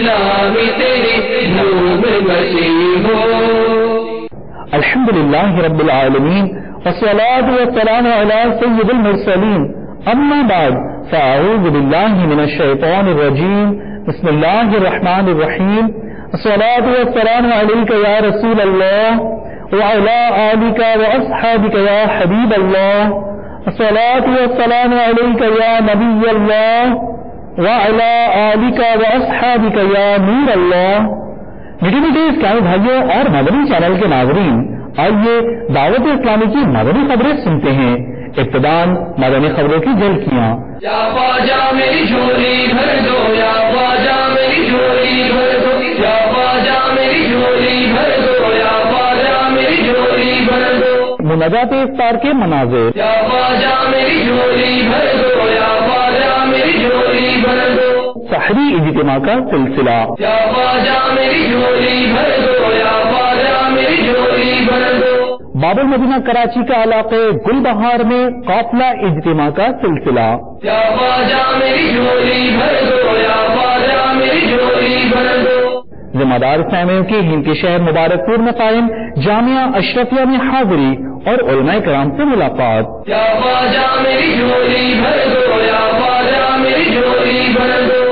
نام تیری دھوم بسی ہو. الحمدللہ رب العالمین والصلاة والسلام علی سید المرسلین. اما بعد فاعوذ باللہ من الشیطان الرجیم. بسم اللہ الرحمن الرحیم. الصلاة والسلام علیک یا رسول اللہ وعلی آلک واصحابک یا حبیب اللہ. الصلاة والسلام علیک یا نبی اللہ وعلی آلک واصحابک یا نور اللہ. میٹھے میٹھے اسلامی بھائیوں اور مدنی چینل کے ناظرین، آئیے دعوت اسلامی کی مدنی خبریں سنتے ہیں. ابتداءً مدنی خبروں کی جھلکیاں. یا خواجہ میری جھولی بھر دو، یا خواجہ میری جھولی بھر دو، یا خواجہ میری جھولی بھر دو، یا خواجہ میری جھولی بھر دو. مناجات افطار کے مناظر. یا خواجہ میری جھولی بھر دو، یا خواجہ میری جھولی بھر دو. سحری اجتماع کا سلسلہ. یا خواجہ میری جھولی بھر دو، یا خواجہ میری جھولی بھر دو. باب المدینہ کراچی کا علاقے گل بہار میں قافلہ اجتماع کا سلسلہ. یا خواجہ میری جھولی بھر دو، یا خواجہ میری جھولی بھر دو. ذمہ دار اسلامیوں کی ہند کے شہر مبارک پور میں قائم جامعہ اشرفیہ میں حاضری اور علماء کرام سے ملاقات. یا خواجہ میری جھولی بھر دو، یا خواجہ میری جھولی بھر دو.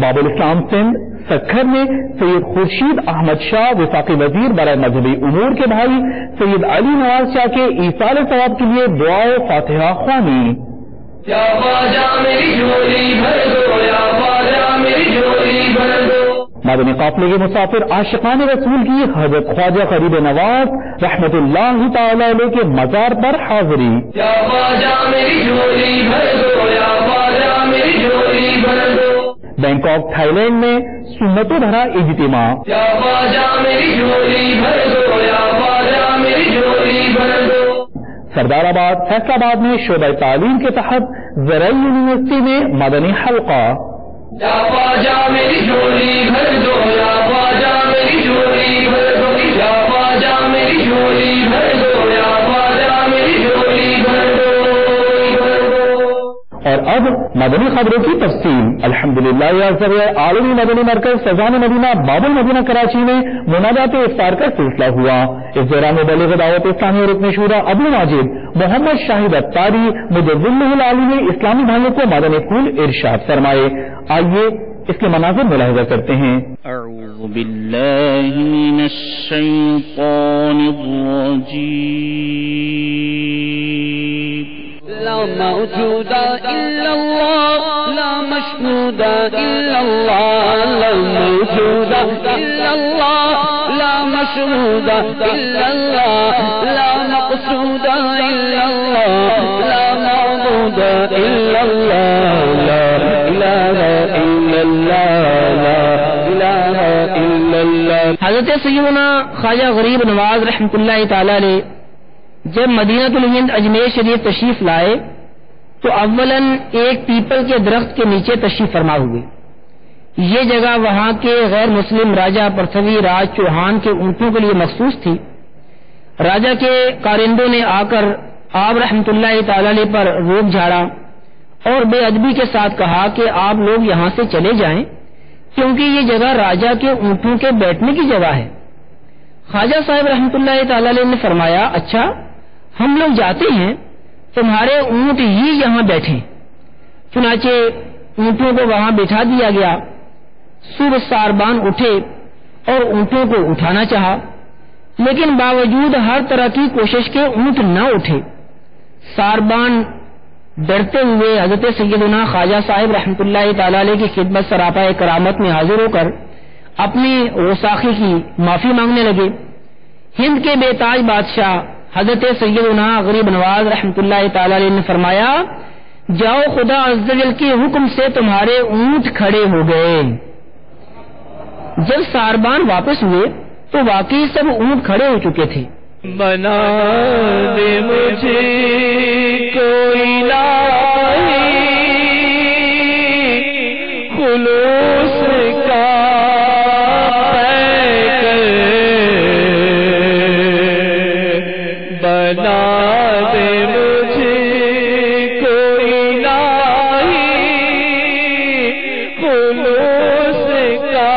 باب الاسلام سندھ سکھر میں سید خورشید احمد شاہ وفاقی وزیر برائے مذہبی امور کے بھائی سید علی نواز شاہ کے ایصال ثواب کے لیے دعا و فاتحہ خوانی. یا خواجہ میری جھولی بھر دو، یا خواجہ میری جھولی بھر دو. مدنی قافلے کے مسافر عاشقان رسول کی حضرت خواجہ غریب نواز رحمت اللہ تعالی علیہ کے مزار پر حاضری. یا خواجہ میری جھولی بھر دو، یا خواجہ میری جھولی بھر دو. بینکاک تھائی لینڈ میں سنتوں بھرا اجتماع. یا خواجہ میری جھولی بھر دو، یا خواجہ میری جھولی بھر دو. سردار آباد فیصل آباد میں شعبہ تعلیم کے تحت زرعی یونیورسٹی میں مدنی حلقہ. یا خواجہ میری جھولی بھر دو، یا خواجہ میری جھولی بھر دو، یا خواجہ میری جھولی بھر دو، یا خواجہ میری جھولی بھر دو. اور اب مدنی خبروں کی تفصیل. الحمدللہ عالمی مدنی مرکز فیضان مدینہ باب المدینہ کراچی میں مناجات افطار کا سلسلہ ہوا. اس دوران مبلغ دعوت اسلامی رکن شورا ابو ماجد محمد شاہد اتاری مجدد العالی نے اسلامی بھائیوں کو مدنی پھول ارشاد فرمائے. آئیے اس کے مناظر ملاحظہ کرتے ہیں. اعوذ باللہ من الشیطان الرجیم. لا موجود الا اللہ، لا مشہود الا اللہ، لا موجود الا اللہ، لا مشہود الا اللہ، لا مقصود الا اللہ، لا معبود الا اللہ، لا الہ الا اللہ، لا الہ الا اللہ. حضرت سیدنا خواجہ غریب نواز رحمۃ اللہ تعالی علیہ جب مدینہ الہند اجمیر شریف تشریف لائے تو اولاً ایک پیپل کے درخت کے نیچے تشریف فرما ہوئے. یہ جگہ وہاں کے غیر مسلم راجہ پرتھوی راج چوہان کے اونٹوں کے لیے مخصوص تھی. راجہ کے کارندوں نے آ کر آپ رحمۃ اللہ تعالی علیہ پر روک جھاڑا اور بے ادبی کے ساتھ کہا کہ آپ لوگ یہاں سے چلے جائیں کیونکہ یہ جگہ راجہ کے اونٹوں کے بیٹھنے کی جگہ ہے. خواجہ صاحب رحمۃ اللہ تعالی علیہ نے فرمایا اچھا ہم لوگ جاتے ہیں، تمہارے اونٹ ہی یہاں بیٹھیں. چنانچہ اونٹوں کو وہاں بٹھا دیا گیا. صبح ساربان اٹھے اور اونٹوں کو اٹھانا چاہا لیکن باوجود ہر طرح کی کوشش کے اونٹ نہ اٹھے. ساربان ڈرتے ہوئے حضرت سیدنا خواجہ صاحب رحمۃ اللہ تعالی علیہ کی خدمت سراپا کرامت میں حاضر ہو کر اپنی غصاخی کی معافی مانگنے لگے. ہند کے بے تاج بادشاہ حضرت سیدنا غریب نواز رحمۃ اللہ تعالی علیہ نے فرمایا جاؤ خدا عز و جل کے حکم سے تمہارے اونٹ کھڑے ہو گئے. جب ساربان واپس ہوئے تو واقعی سب اونٹ کھڑے ہو چکے تھے. بنا دے مجھے کوئی الہی خلوص کا پیکر، بنا دے مجھے کوئی الہی خلوص کا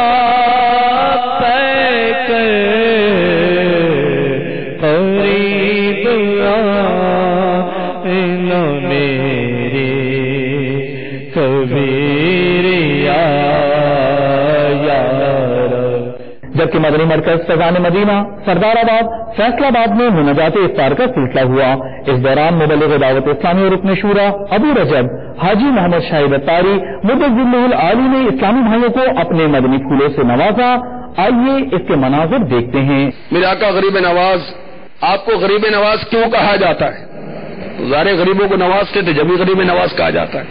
جبکہ مدنی مرکز فیضان مدینہ سردار آباد فیصلہ آباد میں مناجات افطار کا سلسلہ ہوا۔ اس دوران مبلغ دعوت اسلامی اور رکن شورا ابو رجب حاجی محمد شاہد اتاری مدظلہ العالی نے اسلامی بھائیوں کو اپنے مدنی پھولوں سے نوازا۔ آئیے اس کے مناظر دیکھتے ہیں۔ میرے آقا غریب نواز، آپ کو غریب نواز کیوں کہا جاتا ہے؟ ظاہر غریبوں کو نوازتے تھے جبھی غریب نواز کہا جاتا ہے۔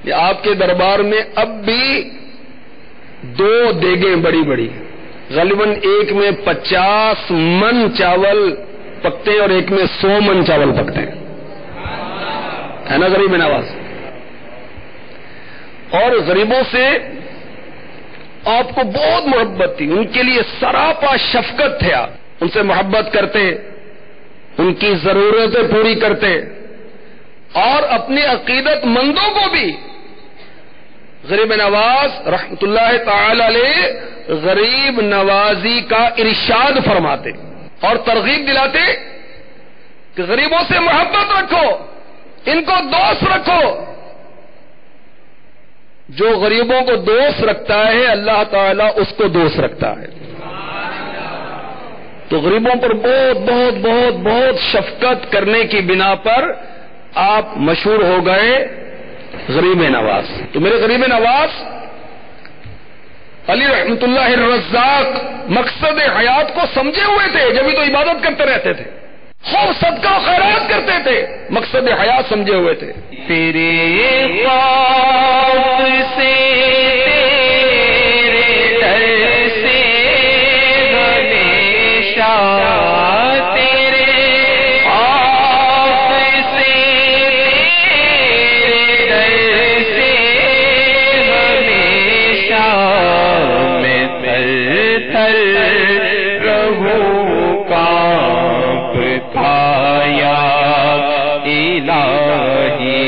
یہ آپ کے دربار میں اب بھی 2 دیگیں بڑی بڑی، غالباً ایک میں 50 من چاول پکتے اور ایک میں 100 من چاول پکتے ہیں، ہے نا غریب نواز؟ اور غریبوں سے آپ کو بہت محبت تھی، ان کے لیے سراپا شفقت تھے، آپ ان سے محبت کرتے، ان کی ضرورتیں پوری کرتے، اور اپنے عقیدت مندوں کو بھی غریب نواز رحمت اللہ تعالی علیہ غریب نوازی کا ارشاد فرماتے اور ترغیب دلاتے کہ غریبوں سے محبت رکھو، ان کو دوست رکھو۔ جو غریبوں کو دوست رکھتا ہے اللہ تعالیٰ اس کو دوست رکھتا ہے۔ تو غریبوں پر بہت بہت بہت بہت شفقت کرنے کی بنا پر آپ مشہور ہو گئے غریب نواز۔ تو میرے غریب نواز علی رحمت اللہ الرزاق مقصد حیات کو سمجھے ہوئے تھے، جبھی تو عبادت کرتے رہتے تھے، خوب صدقہ و خیرات کرتے تھے، مقصد حیات سمجھے ہوئے تھے۔ تیرے خوف سے تیرے در سے ہمیشہ، تیرے خوف سے تیرے در سے ہمیشہ میں تھر تھر رہوں کانپتا یا الہی،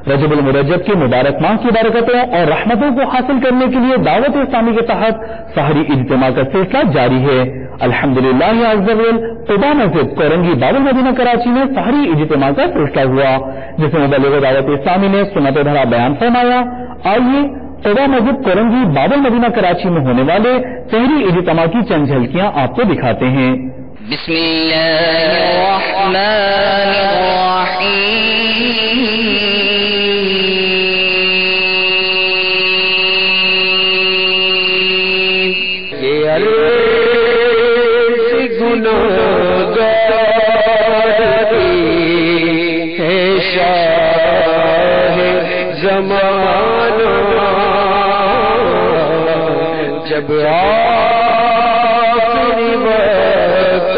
رجب المرجب کے مبارک ماہ کی برکتوں اور رحمتوں کو حاصل کرنے کے لیے دعوت اسلامی کے تحت سحری اجتماع کا سلسلہ جاری ہے۔ الحمدللہ عز وجل قبا مسجد کورنگی باب المدینہ کراچی میں سحری اجتماع کا سلسلہ ہوا، جس میں مبلغ دعوت اسلامی نے سنت دھرا بیان فرمایا۔ آئیے قبا مسجد کورنگی باب المدینہ کراچی میں ہونے والے سحری اجتماع کی چند جھلکیاں آپ کو دکھاتے ہیں۔ بسم اللہ الرحمن الرحیم، جب آخری وقت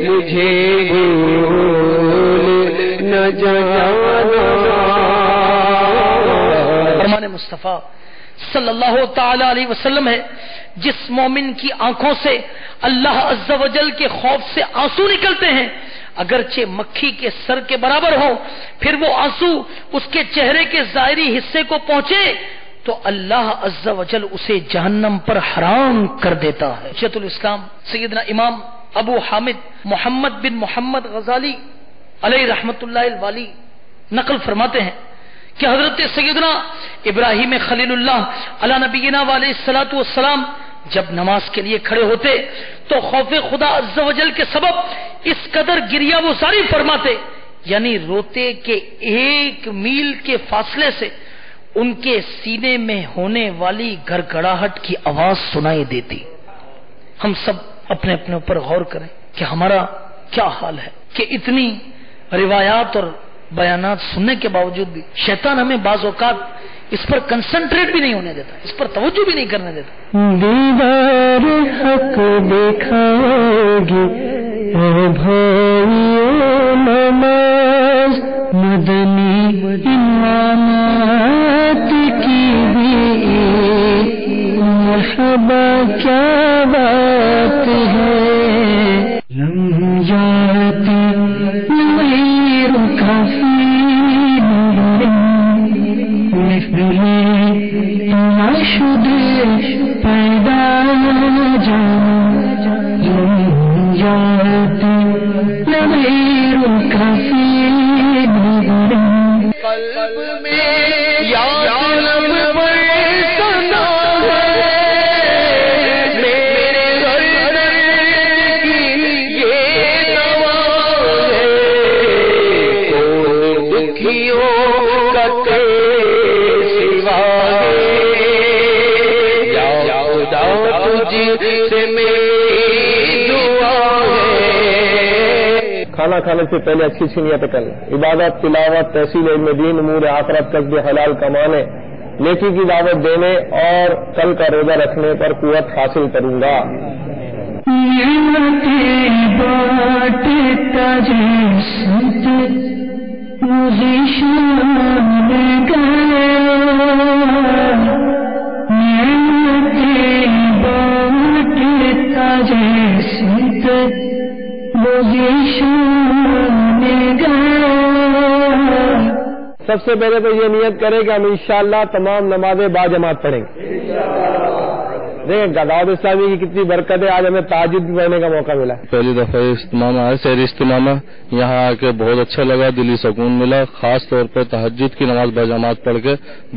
مجھے بھول نہ جانا۔ فرمان مصطفیٰ صلی اللہ تعالی علیہ وسلم ہے، جس مومن کی آنکھوں سے اللہ عز و جل کے خوف سے آنسو نکلتے ہیں، اگرچہ مکھی کے سر کے برابر ہو، پھر وہ آنسو اس کے چہرے کے ظاہری حصے کو پہنچے تو اللہ عز و جل اسے جہنم پر حرام کر دیتا ہے۔ شیخ الاسلام سیدنا امام ابو حامد محمد بن محمد غزالی علیہ رحمت اللہ الوالی نقل فرماتے ہیں کہ حضرت سیدنا ابراہیم خلیل اللہ علی نبینا علیہ الصلوۃ والسلام جب نماز کے لیے کھڑے ہوتے تو خوف خدا عز و جل کے سبب اس قدر گریہ وہ ساری فرماتے، یعنی روتے کہ 1 میل کے فاصلے سے ان کے سینے میں ہونے والی گڑگڑاہٹ کی آواز سنائی دیتی۔ ہم سب اپنے اپنے اوپر غور کریں کہ ہمارا کیا حال ہے کہ اتنی روایات اور بیانات سننے کے باوجود بھی شیطان ہمیں بعض اوقات اس پر کنسنٹریٹ بھی نہیں ہونے دیتا، اس پر توجہ بھی نہیں کرنے دیتا۔ دیدار حق دکھائے گی اے بھائیو نماز، مدنی امامات کی بھی مرحبا کیا بات ہے، لم جاتی نجات نظیر کفی قلب میں یا قلب پر سنا ہے میرے گھر کی یہ دوا ہے کون دکھیوں کا سوا ہے یا خدا تجھ سے میری دعا ہے. کھانا کھانے سے پہلے اچھی اچھی نیتیں کریں. عبادت، تلاوت، تحصیل علم دین، امور آخرت، کسب حلال کمانے، نیکی کی دعوت دینے اور کل کا روزہ رکھنے پر قوت حاصل کروں گا. سب سے پہلے تو یہ نیت کریں کہ ہم انشاءاللہ تمام نمازیں باجماعت پڑھیں گے. دیکھیں دعوت اسلامی کی کتنی برکت ہے. آج ہمیں تہجد بھی پڑھنے کا موقع ملا. پہلی دفعہ اجتماع میں آئے، سحری اجتماع میں، یہاں آ کے بہت اچھا لگا، دلی سکون ملا. خاص طور پر تہجد کی نماز باجماعت پڑھ کے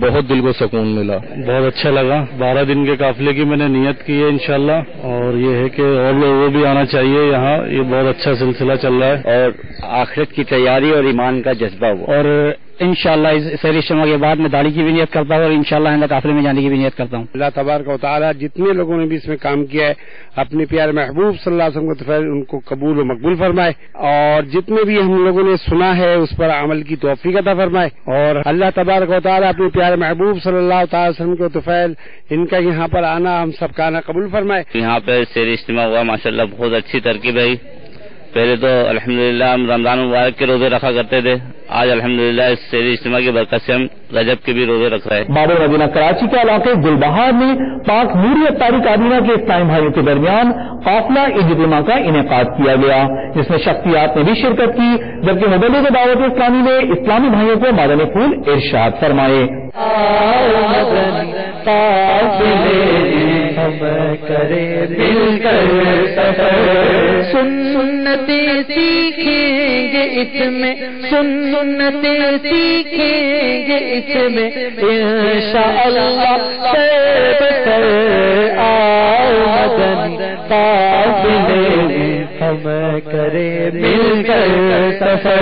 بہت دل کو سکون ملا. بہت اچھا لگا. 12 دن کے قافلے کی میں نے نیت کی ہے انشاءاللہ، اور یہ ہے کہ اور لوگوں بھی آنا چاہیے یہاں. یہ بہت اچھا سلسلہ چل رہا ہے اور آخرت کی تیاری اور ایمان کا جذبہ ہوا. اور انشاءاللہ اس سحری اجتماع کے بعد میں داڑھی کی بھی نیت کرتا ہوں اور انشاءاللہ آئندہ قافلے میں جانے کی بھی نیت کرتا ہوں. اللہ تبارک و تعالیٰ جتنے لوگوں نے بھی اس میں کام کیا ہے اپنے پیارے محبوب صلی اللہ علیہ وسلم کو ان کو قبول و مقبول فرمائے، اور جتنے بھی ہم لوگوں نے سنا ہے اس پر عمل کی توفیق عطا فرمائے. اور اللہ تبارک و تعالیٰ اپنے پیارے محبوب صلی اللہ تعالی وسلم کے طفیل ان کا یہاں پر آنا ہم سب کا آنا قبول فرمائے. یہاں پہ سحری اجتماع ہوا ماشاءاللہ، بہت اچھی ترکیب ہے. پہلے تو الحمدللہ ہم رمضان مبارک کے روزے رکھا کرتے تھے، آج الحمدللہ اس سحری اجتماع کی برکت سے ہم رجب کے بھی روزے رکھ رہے ہیں. باب المدینہ کراچی کے علاقے گلبہار میں پاک نوری افطاری کابینہ کے اسلامی بھائیوں کے درمیان قافلہ اجتماع کا انعقاد کیا گیا، جس میں شخصیات نے بھی شرکت کی، جبکہ مبلغ دعوت اسلامی نے اسلامی بھائیوں کو مادن پھول ارشاد فرمائے. کرے دل کر سفر سنتیں سیکھیں گے اس میں، سنتیں سیکھیں گے اس میں انشاءاللہ سر آؤ مدن قافلے ہم کرے مل کر سفر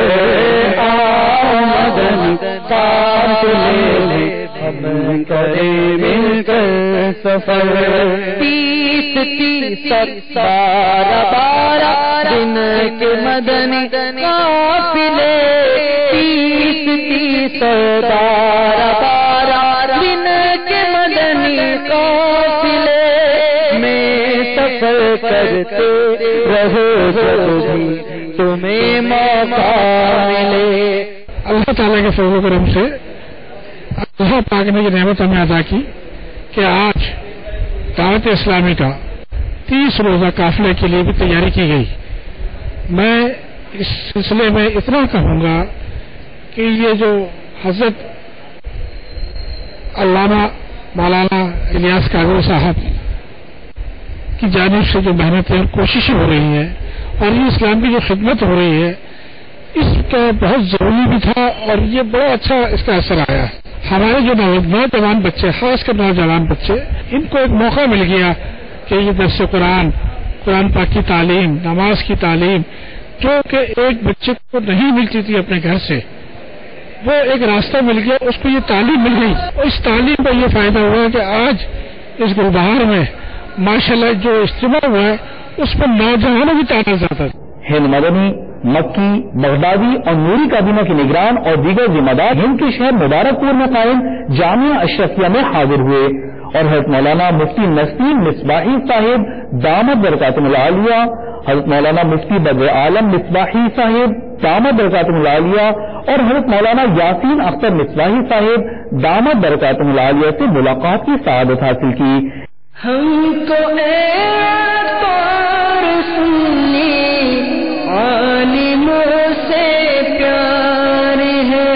آؤ مدن قافلے ہم کرے مل کر سفر. 30 12 دن کے مدنی قافلے 30 12 دن کے مدنی قافلے میں سفر کرتے رہو جب بھی تمہیں موقع ملے. اللہ تعالیٰ کے فضل و کرم سے اللہ پاک نے یہ نعمت ہمیں ادا کی کہ آج دعوت اسلامی کا 30 روزہ قافلے کے لیے بھی تیاری کی گئی. میں اس سلسلے میں اتنا کہوں گا کہ یہ جو حضرت علامہ مولانا الیاس کاغذ صاحب کی جانب سے جو محنتیں اور کوششیں ہو رہی ہیں اور یہ اسلام کی جو خدمت ہو رہی ہے اس کا بہت ضروری بھی تھا اور یہ بڑا اچھا اس کا اثر آیا. ہمارے جو نوجوان بچے، خاص کر نوجوان بچے، ان کو ایک موقع مل گیا کہ یہ درس قرآن پاک کی تعلیم، نماز کی تعلیم جو کہ ایک بچے کو نہیں ملتی تھی اپنے گھر سے، وہ ایک راستہ مل گیا، اس کو یہ تعلیم مل گئی. اور اس تعلیم کا یہ فائدہ ہوا کہ آج اس گلبہار میں ماشاءاللہ جو اجتماع ہوا ہے اس پر نوجوانوں کی تعداد زیادہ. ہند مدنی، مکی، بغدادی اور نوری کابینہ کے نگران اور دیگر ذمہ دار ہند کے شہر مبارک پور میں قائم جامعہ اشرفیہ میں حاضر ہوئے اور حضرت مولانا مفتی نسیم مصباحی صاحب دامت برکاتہم العالیہ، حضرت مولانا مفتی بدر عالم مصباحی صاحب دامت برکاتہم العالیہ اور حضرت مولانا یاسین اختر مصباحی صاحب دامت برکاتہم العالیہ سے ملاقات کی سعادت حاصل کی. ہم کو عالموں سے پیار ہے،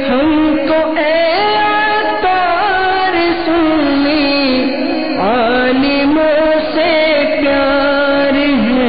ہم کو اطہار سنی عالموں سے پیار ہے.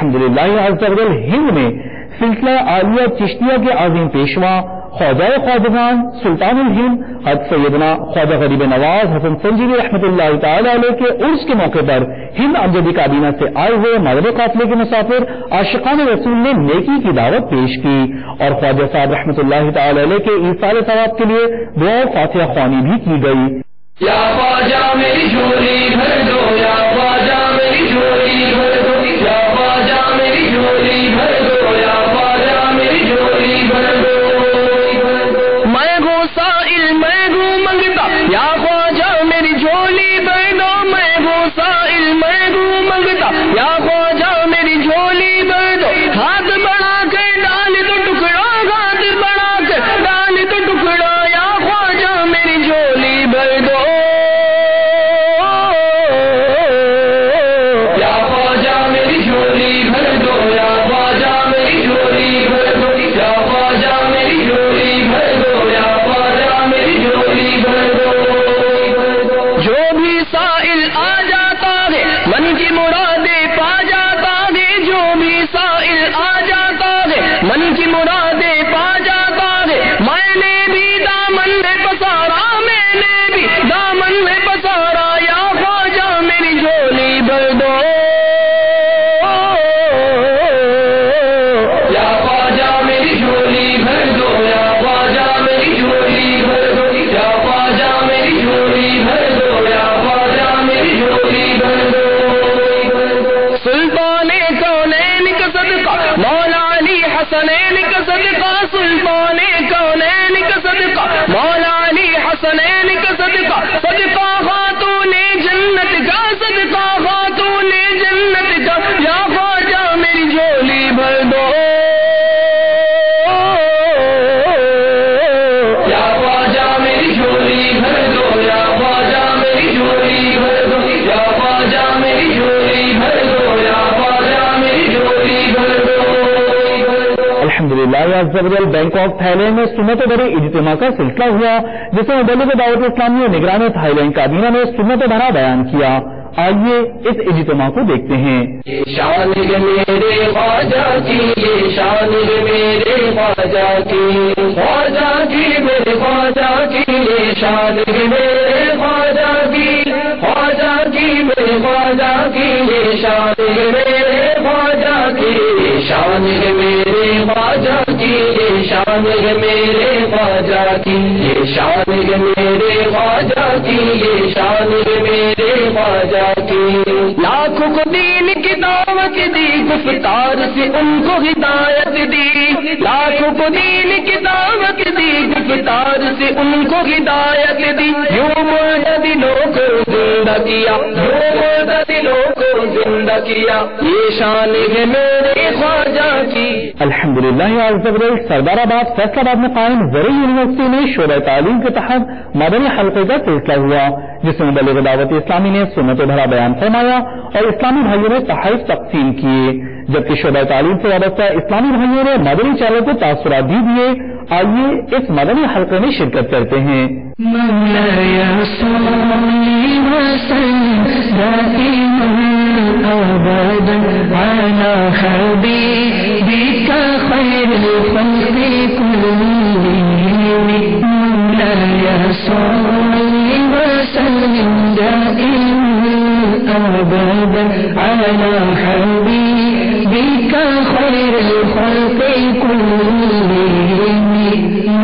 الحمدللہ عز و جل ہند میں سلسلہ عالیہ چشتیہ کے عظیم پیشوا خواجہ خواجگان سلطان الہند حضرت سیدنا خواجہ غریب نواز حسن سنجیوی رحمۃ اللہ تعالی علیہ کے عرس کے موقع پر ہند امجدی کابینہ سے آئے ہوئے مدنی قافلے کے مسافر عاشقان رسول نے نیکی کی دعوت پیش کی اور خواجہ صاحب رحمۃ اللہ تعالی علیہ کے ایصال ثواب کے لیے دعا فاتحہ خوانی بھی کی گئی. یا خواجہ میری جھولی بھر دو، یا خواجہ میری جھولی بھر دو، یا خواجہ میری جھولی بھر دو، یا خواجہ میری جھولی بھر دو. میں گو سائل میں گو منگتا، یا خواجہ میری جھولی بھر دو. میں گو سائل میں گو منگتا، یا خواجہ میری جھولی بھر دو. ہاتھ بڑھا کے ڈال تو ٹکڑا، ہاتھ بڑھا کے ڈال تو ٹکڑا، یا خواجہ میری جھولی بھر دو. یا خواجہ میری جھولی بھر دو، یا خواجہ میری جھولی بھر دو، یا خواجہ میری جھولی بھر دو، یا خواجہ میری جھولی بھر دو. جو بھی سائل آ جاتا ہے من کی مرادیں پا جاتا ہے. جو بھی سائل آ جاتا ہے من کی مرادیں پا جاتا ہے. میں نے بھی دامن میں پسارا، میں نے بھی دامن میں پسارا، یا خواجہ میری جھولی بھر دو. یا خواجہ میری جھولی بھر دو، یا خواجہ میری جھولی بھر دو، یا خواجہ میری جھولی بھر دو، یا خواجہ میری جھولی بھر دو. سلطان کونین کا صدقہ مولا علی حسنین کا صدقہ، سلطان کونین کا صدقہ مولا علی حسنین کا صدقہ. صدقہ خاتون جنت کا، صدقہ خاتون جنت کا، یا خواجہ میری جھولی بھر دو. یا خواجہ میری جھولی بھر دو، یا خواجہ میری جھولی بھر دو، یا خواجہ میری جھولی بھر دو، یا خواجہ میری جھولی بھر دو. الحمدللہ عز و جل بینک آف تھائی لینڈ میں سنت بھرے اجتماع کا سلسلہ ہوا، جس میں مبلغ دعوت اسلامی اور نگران تھائی لینڈ کابینہ نے سنت بھرا بیان کیا. آئیے اس اجتماع کو دیکھتے ہیں. یہ شان ہے میرے خواجہ کی، یہ شان ہے میرے خواجہ کی، خواجہ کی میرے خواجہ کی، یہ شان ہے میرے خواجہ کی، خواجہ کی میرے خواجہ کی، یہ شان ہے میرے خواجہ کی، یہ شان ہے میرے خواجہ کی، یہ شان ہے میرے خواجہ کی، یہ شان ہے میرے خواجہ کی، یہ شان ہے میرے خواجہ کی. لاکھوں کو دین کی دعوت دی، گفتار سے ان کو ہدایت دی. لاکھوں کو دین کی دعوت دی، گفتار سے ان کو ہدایت دی. یوں مردہ دلوں کو زندہ کیا، یوں مردہ دلوں کو زندہ کیا، یہ شان ہے میرے خواجہ کی. الحمدللہ عز و جل سردار آباد فیصل آباد میں قائم زرعی یونیورسٹی میں شعبہ تعلیم کے تحت مدنی حلقے کا سلسلہ ہوا، جس میں مبلغ دعوت اسلامی نے سنت بھرا بیان فرمایا اور اسلامی بھائیوں نے تحائف تقسیم کیے، جبکہ شعبہ تعلیم سے وابستہ اسلامی بھائیوں نے مدنی چینل کو تاثرات بھی دیے. آئیے اس مدنی حلقے میں شرکت کرتے ہیں.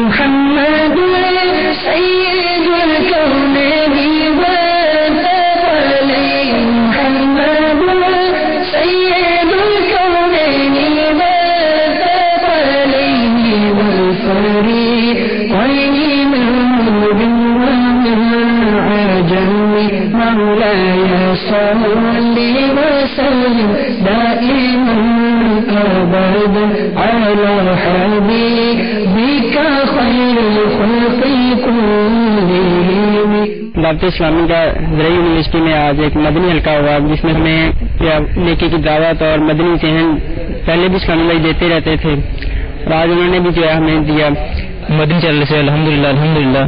محمد سید الکونین والثقلین، محمد سید الکونین والثقلین والفریقین من نور ومن عجم. مولاي صل وسلم دائما أبدا على حبيبك خير الخلق كلهم. دعوت اسلامی کا زرعی یونیورسٹی میں آج ایک مدنی حلقہ ہوا، جس میں ہمیں نیکی کی دعوت اور مدنی ذہن پہلے بھی اسلامی بھائی دیتے رہتے تھے، اور آج انہوں نے بھی جو ہے ہمیں دیا. مدنی چینل سے الحمدللہ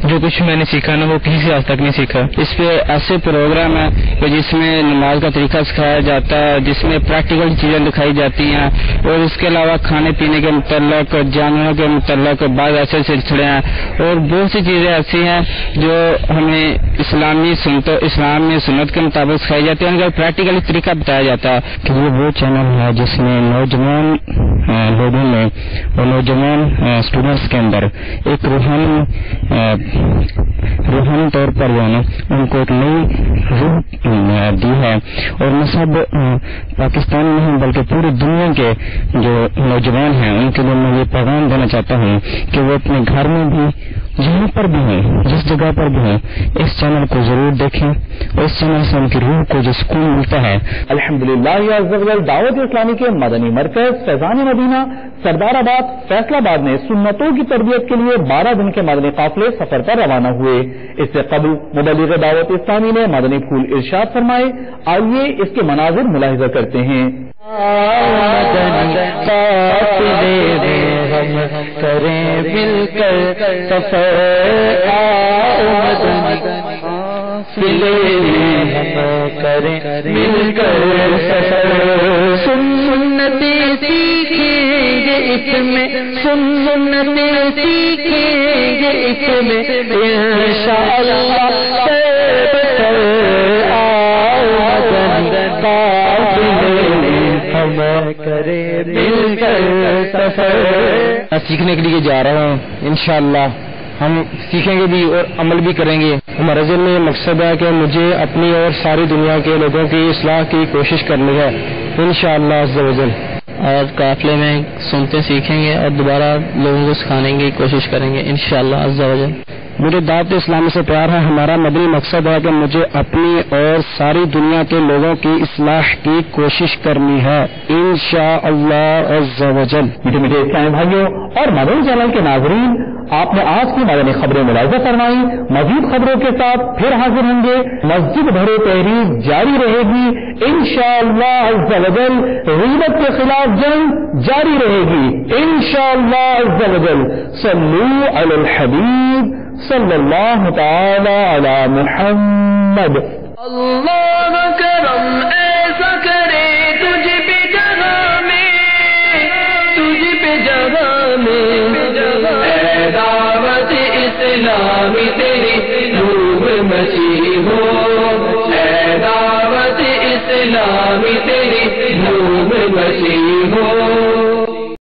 جو کچھ میں نے سیکھا نا وہ کسی سے آج تک نہیں سیکھا. اس پہ ایسے پروگرام ہے کہ جس میں نماز کا طریقہ سکھایا جاتا ہے, جس میں پریکٹیکل چیزیں دکھائی جاتی ہیں, اور اس کے علاوہ کھانے پینے کے متعلق, جانوروں کے متعلق بعض ایسے سلسلے ہیں, اور بہت سی چیزیں ایسی ہیں جو ہمیں اسلام میں سنت کے مطابق سکھائی جاتی ہے, ان کا پریکٹیکل طریقہ بتایا جاتا ہے. کہ وہ چینل ہے جس میں نوجوان لوگوں میں اور نوجوان اسٹوڈنٹس کے اندر ایک روحانی طور پر جو ہے نا ان کو ایک نئی روح دی ہے, اور نہ صرف پاکستان میں ہی بلکہ پوری دنیا کے جو نوجوان ہیں ان کے لیے میں یہ پیغام دینا چاہتا ہوں کہ وہ اپنے گھر میں بھی, جہاں پر بھی ہیں, جس جگہ پر بھی ہیں, اس چینل کو ضرور دیکھیں, اور اس چینل سے ان کی روح کو جو سکون ملتا ہے. الحمدللہ دعوت اسلامی کے مدنی مرکز فیضان مدینہ سردار آباد فیصلہ آباد میں سنتوں کی تربیت کے لیے 12 دن کے مدنی قافلے سفر پر روانہ ہوئے. اس سے قبل مبلغ دعوت اسلامی نے مدنی پھول ارشاد فرمائے. آئیے اس کے مناظر ملاحظہ کرتے ہیں. کریں مل کر سفر کریں مل کر سفر, سنتیں سیکھیں گے اس میں, سنتیں سیکھیں گے اس میں انشاءاللہ کرے مل کر سفر. سیکھنے کے لیے جا رہا ہوں, انشاءاللہ ہم سیکھیں گے بھی اور عمل بھی کریں گے. ہمارے ذہن میں یہ مقصد ہے کہ مجھے اپنی اور ساری دنیا کے لوگوں کی اصلاح کی کوشش کرنی ہے انشاءاللہ عز و جل. اور قافلے میں سنتے سیکھیں گے اور دوبارہ لوگوں کو سکھانے کی کوشش کریں گے انشاءاللہ عز و جل. مجھے دعوت اسلامی سے پیار ہے. ہمارا مدنی مقصد ہے کہ مجھے اپنی اور ساری دنیا کے لوگوں کی اصلاح کی کوشش کرنی ہے انشاءاللہ عز و جل. میٹھے میٹھے اسلامی بھائیوں اور مدنی چینل کے ناظرین, آپ نے آج کی مدنی خبریں ملاحظہ فرمائی. مزید خبروں کے ساتھ پھر حاضر ہوں گے. مسجد بھرے تحریک جاری رہے گی انشاءاللہ عز و جل. غیبت کے خلاف جنگ جاری رہے گی انشاءاللہ عز و جل. صلو علی الحبیب صلی اللہ تعالی علی محمد. اللہ کرم